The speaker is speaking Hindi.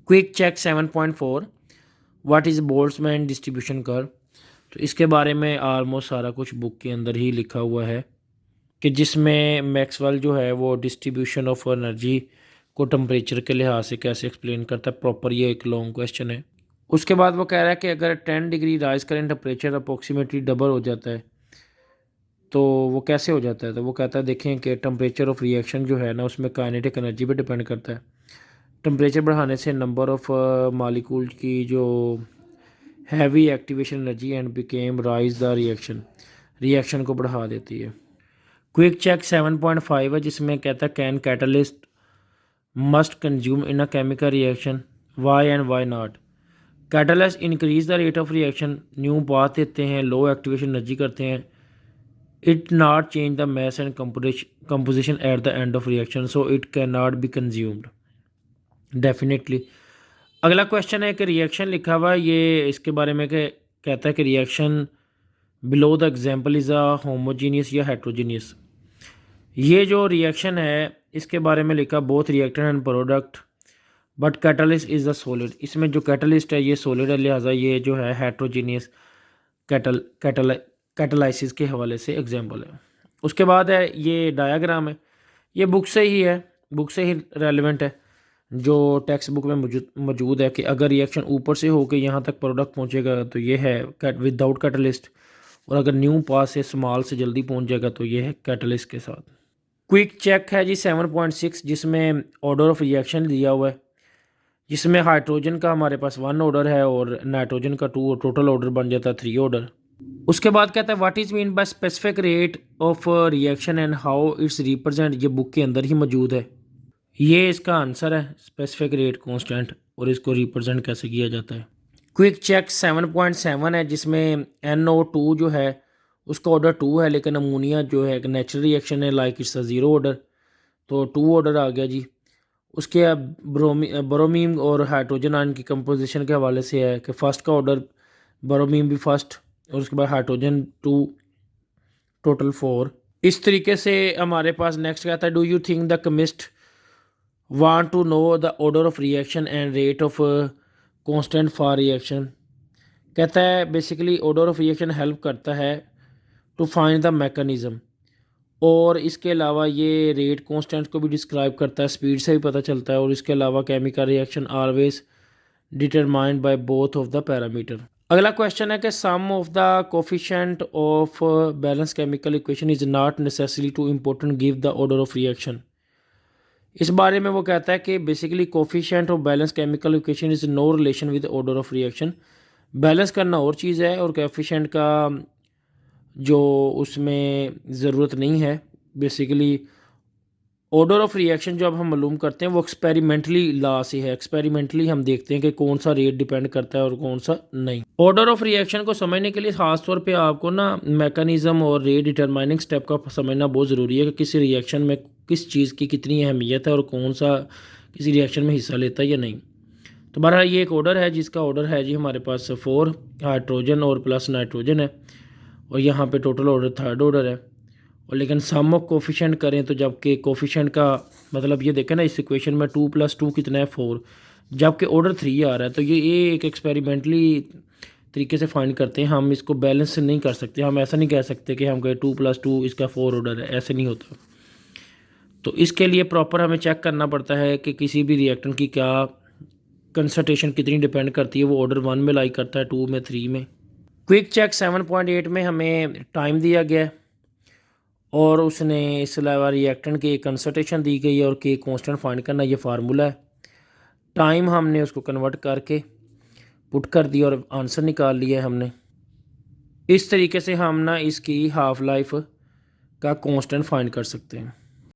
Quick check 7.4 what is Boltzmann distribution curve. तो इसके बारे में आलमोस्ट सारा कुछ बुक के अंदर ही लिखा हुआ है कि जिसमें मैक्सवेल जो है वो डिस्ट्रीब्यूशन ऑफ एनर्जी को टेम्परेचर के लिहाज से कैसे एक्सप्लेन करता है प्रॉपर। ये एक लॉन्ग क्वेश्चन है। उसके बाद वो कह रहा है कि अगर 10 डिग्री राइज करें टेम्परेचर अप्रोक्सीमेटली डबल हो जाता है तो वो कैसे हो जाता है। तो वो कहता है देखें कि टेम्परेचर ऑफ रिएक्शन जो है ना उसमें काइनेटिक एनर्जी पे डिपेंड करता है। टेम्परेचर बढ़ाने से नंबर ऑफ मालिकूल की जो heavy activation energy and became rise the reaction को बढ़ा देती है। क्विक चेक 7.5 है जिसमें कहता है can catalyst must consume in a chemical reaction why and why not. Catalyst increase the rate of reaction, new बात देते हैं, लो एक्टिवेशन एनर्जी करते हैं, it not change the mass and composition at the end of reaction so it can not be consumed definitely. अगला क्वेश्चन है कि रिएक्शन लिखा हुआ है, ये इसके बारे में कहता है कि reaction below the example is a homogeneous या हेट्रोजीनियस। ये जो रिएक्शन है इसके बारे में लिखा both reactant and product but catalyst is the solid. इसमें जो कैटलिस्ट है ये सॉलिड है, लिहाजा ये जो है हेट्रोजीनियस कैटलाइसिस के हवाले से एग्जाम्पल है। उसके बाद है ये डायाग्राम है, ये बुक से ही है, बुक से ही रेलिवेंट है। जो टेक्स्ट बुक में मौजूद है कि अगर रिएक्शन ऊपर से होकर यहाँ तक प्रोडक्ट पहुँचेगा तो ये है विदाउट कैटलिस्ट, और अगर न्यू पास से स्मॉल से जल्दी पहुँच जाएगा तो ये है कैटलिस्ट के साथ। क्विक चेक है जी 7.6 जिसमें ऑर्डर ऑफ रिएक्शन दिया हुआ है, जिसमें हाइड्रोजन का हमारे पास 1 ऑर्डर है और नाइट्रोजन का 2, टोटल ऑर्डर बन जाता है 3 ऑर्डर। उसके बाद कहता है what is mean by specific rate of reaction and how it's represent. ये बुक के अंदर ही मौजूद है, ये इसका आंसर है स्पेसिफिक रेट कांस्टेंट, और इसको रिप्रेजेंट कैसे किया जाता है। क्विक चेक 7.7 है जिसमें NO2 जो है उसका ऑर्डर 2 है, लेकिन अमोनिया जो है एक नेचुरल रिएक्शन है, लाइक इट्स 0 ऑर्डर, तो 2 ऑर्डर आ गया जी। उसके अब ब्रोमीन और हाइड्रोजन आयन की कंपोजिशन के हवाले से है कि फ़र्स्ट का ऑर्डर ब्रोमीन भी फर्स्ट और उसके बाद हाइड्रोजन 2, टोटल 4। इस तरीके से हमारे पास नेक्स्ट कहता है do you think the chemist want to know the order of reaction and rate of constant for reaction. कहता है basically order of reaction help करता है टू फाइंड द मैकेनिज़्म, और इसके अलावा ये रेट कांस्टेंट को भी डिस्क्राइब करता है, स्पीड से भी पता चलता है, और इसके अलावा chemical reaction always determined by both of the parameter. अगला क्वेश्चन है कि sum of the coefficient of balance chemical equation is not necessary to important give the order of reaction. इस बारे में वो कहता है कि basically coefficient of balance chemical equation is no relation with order of reaction. Balance करना और चीज़ है और कोफिशिएंट का जो उसमें ज़रूरत नहीं है। बेसिकली ऑर्डर ऑफ रिएक्शन जो अब हम मालूम करते हैं वो एक्सपेरिमेंटली लॉ से है, एक्सपेरिमेंटली हम देखते हैं कि कौन सा रेट डिपेंड करता है और कौन सा नहीं। ऑर्डर ऑफ रिएक्शन को समझने के लिए ख़ास तौर पे आपको ना मैकेनिज़्म और रेट डिटरमाइनिंग स्टेप का समझना बहुत ज़रूरी है कि किसी रिएक्शन में किस चीज़ की कितनी अहमियत है और कौन सा किसी रिएक्शन में हिस्सा लेता है या नहीं। तो बहरहाल ये एक ऑर्डर है जिसका ऑर्डर है जी हमारे पास 4 हाइड्रोजन और प्लस नाइट्रोजन है, और यहाँ पे टोटल ऑर्डर 3rd ऑर्डर है। और लेकिन सम ऑफ कोफिशिएंट करें तो जबकि कोफिशिएंट का मतलब ये देखें ना इस इक्वेशन में 2 + 2 कितना है 4, जबकि ऑर्डर 3 आ रहा है। तो ये एक एक्सपेरिमेंटली तरीके से फाइंड करते हैं, हम इसको बैलेंस नहीं कर सकते। हम ऐसा नहीं कह सकते कि हम कहें 2 + 2 इसका 4 ऑर्डर है, ऐसे नहीं होता। तो इसके लिए प्रॉपर हमें चेक करना पड़ता है कि किसी भी रिएक्टेंट की क्या कंसंट्रेशन कितनी डिपेंड करती है। वो ऑर्डर 1 में लाई करता है, 2 में, 3 में। क्विक चेक 7.8 में हमें टाइम दिया गया है और उसने इस अलावा रिएक्टेंट की कंसंट्रेशन दी गई है और के कांस्टेंट फाइंड करना ये फार्मूला है। टाइम हमने उसको कन्वर्ट करके पुट कर दिया और आंसर निकाल लिया है हमने। इस तरीके से हम ना इसकी हाफ लाइफ का कांस्टेंट फाइंड कर सकते हैं।